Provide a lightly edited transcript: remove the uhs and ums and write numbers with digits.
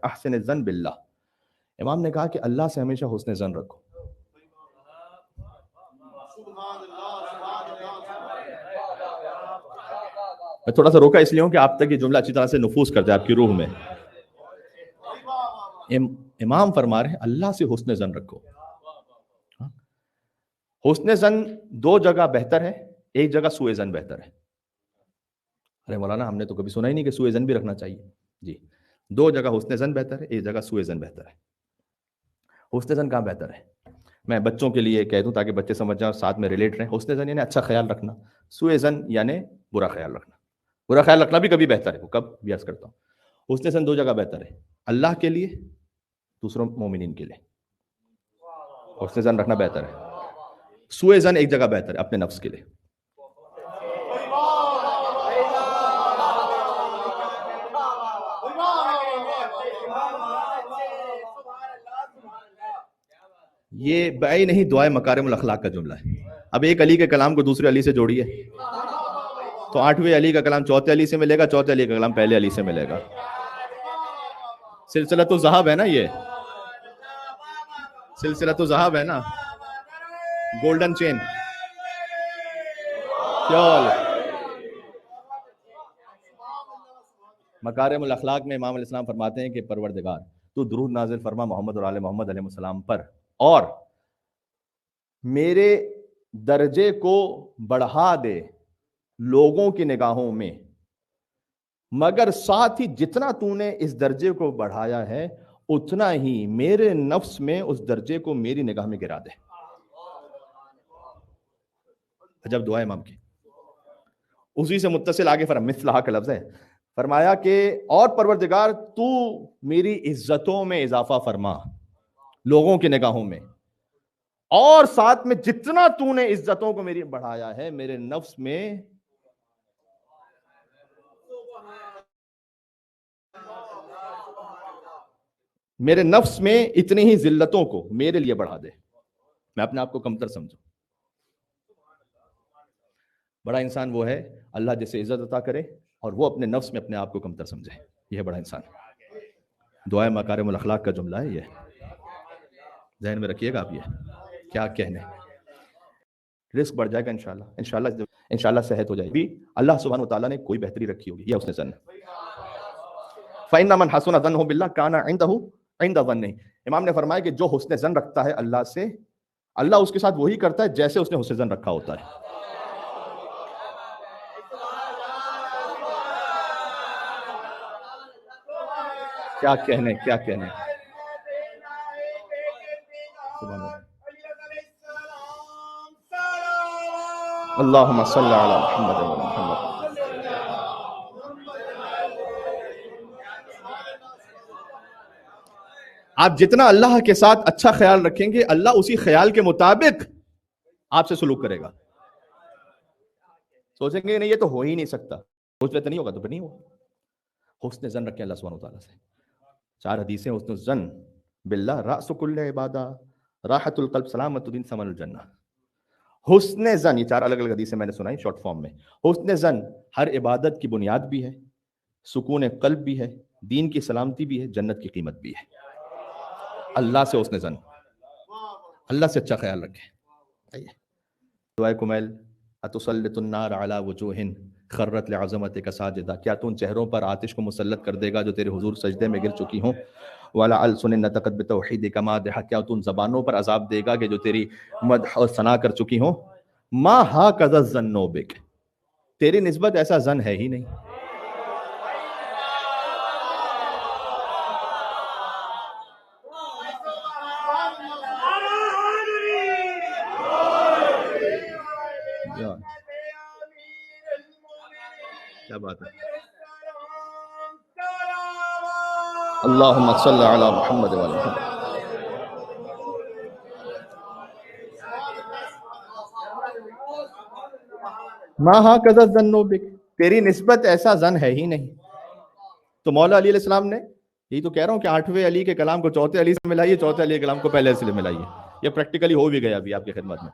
احسن الظن باللہ. امام نے کہا کہ اللہ سے ہمیشہ حسن ظن رکھو. میں تھوڑا سا روکا اس لیے ہوں کہ آپ تک یہ جملہ اچھی طرح سے نفوذ کر جائے آپ کی روح میں. امام فرما رہے ہیں اللہ سے حسن ظن رکھو. حسن ظن دو جگہ بہتر ہے, ایک جگہ سوء ظن بہتر ہے. ارے مولانا ہم نے تو کبھی سنا ہی نہیں کہ سوء ظن بھی رکھنا چاہیے. جی, دو جگہ حسن ظن بہتر ہے, ایک جگہ سوء ظن بہتر ہے. حسن ظن کہاں بہتر ہے؟ میں بچوں کے لیے کہہ دوں تاکہ بچے سمجھ جائیں اور ساتھ میں ریلیٹ رہیں. حسن ظن یعنی اچھا خیال رکھنا, سوء ظن یعنی برا خیال رکھنا. برا خیال رکھنا بھی کبھی بہتر ہے, وہ کب بھی عرض کرتا ہوں. حسن ظن دو جگہ بہتر ہے, اللہ کے لیے, دوسروں مومنین کے لیے. حسن ظن رکھنا بہتر ہے. سوء ظن ایک جگہ بہتر ہے, اپنے نفس کے لیے. یہ بھائی نہیں دعائے مکارم الاخلاق کا جملہ ہے. اب ایک علی کے کلام کو دوسرے علی سے جوڑیے تو 8ویں علی کا کلام 4تھے علی سے ملے گا, 4تھے علی کا کلام پہلے علی سے ملے گا. سلسلۃ الذہب ہے نا, یہ سلسلۃ الذہب ہے نا, گولڈن چین. مکارم الاخلاق میں امام علیہ السلام فرماتے ہیں کہ پروردگار تو درود نازل فرما محمد اور آل محمد علیہ السلام پر, اور میرے درجے کو بڑھا دے لوگوں کی نگاہوں میں, مگر ساتھ ہی جتنا تو نے اس درجے کو بڑھایا ہے اتنا ہی میرے نفس میں اس درجے کو میری نگاہ میں گرا دے. عجب دعا امام کی. اسی سے متصل آگے مثلہ کا لفظ ہے, فرمایا کہ اور پروردگار تو میری عزتوں میں اضافہ فرما لوگوں کی نگاہوں میں, اور ساتھ میں جتنا تو نے عزتوں کو میری بڑھایا ہے میرے نفس میں اتنی ہی ذلتوں کو میرے لیے بڑھا دے, میں اپنے آپ کو کمتر سمجھوں. بڑا انسان وہ ہے اللہ جسے عزت عطا کرے اور وہ اپنے نفس میں اپنے آپ کو کمتر سمجھے, یہ ہے بڑا انسان. دعائے مکارم الاخلاق کا جملہ ہے یہ, ذہن میں رکھیے گا آپ. یہ کیا کہنے, رزق بڑھ جائے گا انشاءاللہ صحت ہو جائے گی. اللہ سبحانہ وتعالیٰ نے کوئی بہتری رکھی ہوگی, یہ اس نے ظن. فَإِنَّ مَنْ حَسُنَ ظَنُّهُ بِاللَّهِ كَانَ عِندَهُ عِندَ ظَنِّهِ. امام نے فرمایا کہ جو حسن ظن رکھتا ہے اللہ سے, اللہ اس کے ساتھ وہی کرتا ہے جیسے اس نے حسن ظن رکھا ہوتا ہے. کیا کہنے, کیا کہنے. اللہم صلی علی محمد و محمد. آپ جتنا اللہ کے ساتھ اچھا خیال رکھیں گے اللہ اسی خیال کے مطابق آپ سے سلوک کرے گا. سوچیں گے نہیں یہ تو ہو ہی نہیں سکتا, سوچ لیتے نہیں ہوگا تو پھر نہیں ہوگا. حسن ظن رکھیں اللہ سبحانہ وتعالیٰ سے. 4 حدیثیں حسن الظن باللہ رأس کل عبادہ راحت القلب سلامت الدین ثمن الجنہ. حسن ظن, یہ 4 الگ الگ حدیثیں میں نے سنائی شارٹ فارم میں. حسن ظن ہر عبادت کی بنیاد بھی ہے, سکون قلب بھی ہے, دین کی سلامتی بھی ہے, جنت کی قیمت بھی ہے. اللہ سے حسن ظن, اللہ سے اچھا خیال رکھیں. دعائے کمیل اتسلط النار علی وجوہ خرت لعظمتک ساجدہ. کیا تو ان چہروں پر آتش کو مسلط کر دے گا جو تیرے حضور سجدے میں گر چکی ہوں. وَعَلَىٰ أَلْسُنٍ نَطَقَتْ بِتَوْحِيدِكَ مَادِحًا. کیا تو ان زبانوں پر عذاب دے گا کہ جو تیری مدح اور ثنا کر چکی ہوں. مَا هَكَذَا الظَّنُّ بِكَ. تیری نسبت ایسا ظن ہے ہی نہیں. کیا بات ہے. اللہم صلی علی محمد و محمد. ما ہاکذا الظن بک. تیری نسبت ایسا ظن ہے ہی نہیں. تو مولا علی علیہ السلام نے, یہی تو کہہ رہا ہوں کہ 8ویں علی کے کلام کو 4تھے علی سے ملائیے, 4تھے علی کے کلام کو پہلے سے ملائیے. یہ پریکٹیکلی ہو بھی گیا ابھی آپ کی خدمت میں.